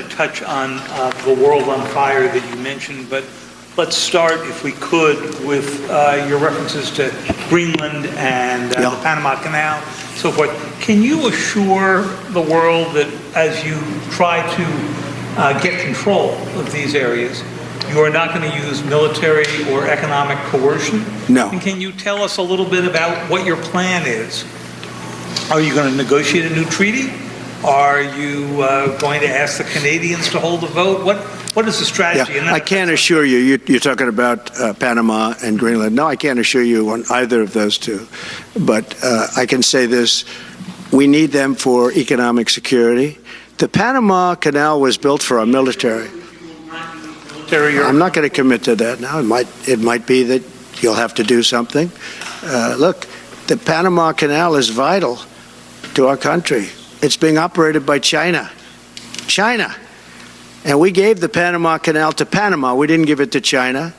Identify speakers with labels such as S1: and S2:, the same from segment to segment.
S1: touch on the world on fire that you mentioned, but let's start, if we could, with your references to Greenland and the Panama Canal, so forth. Can you assure the world that as you try to get control of these areas, you are not going to use military or economic coercion?
S2: No.
S1: And can you tell us a little bit about what your plan is? Are you going to negotiate a new treaty? Are you going to ask the Canadians to hold a vote? What is the strategy?
S2: Yeah, I can't assure you. You're talking about Panama and Greenland. No, I can't assure you on either of those two. But I can say this. We need them for economic security. The Panama Canal was built for our military. I'm not going to commit to that now. It might be that you'll have to do something. Look, the Panama Canal is vital to our country. It's being operated by China. China. And we gave the Panama Canal to Panama. We didn't give it to China.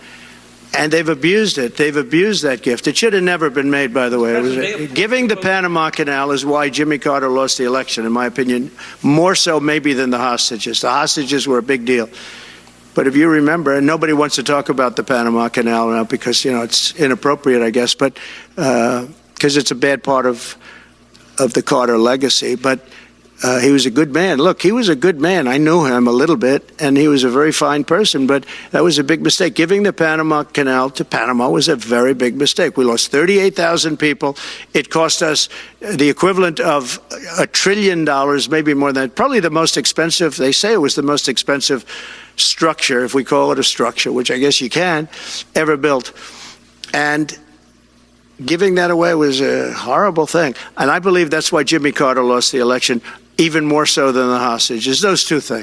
S2: And they've abused it. They've abused that gift. It should have never been made, by the way. Giving the Panama Canal is why Jimmy Carter lost the election, in my opinion, more so maybe than the hostages. The hostages were a big deal. But if you remember, and nobody wants to talk about the Panama Canal now because, you know, it's inappropriate, I guess, but because it's a bad part of the Carter legacy. But he was a good man. Look, he was a good man. I knew him a little bit, and he was a very fine person, but that was a big mistake. Giving the Panama Canal to Panama was a very big mistake. We lost 38,000 people. It cost us the equivalent of $1 trillion, maybe more than that. Probably the most expensive, they say it was the most expensive structure, if we call it a structure, which I guess you can, ever built. And giving that away was a horrible thing. And I believe that's why Jimmy Carter lost the election, even more so than the hostages. Those two things.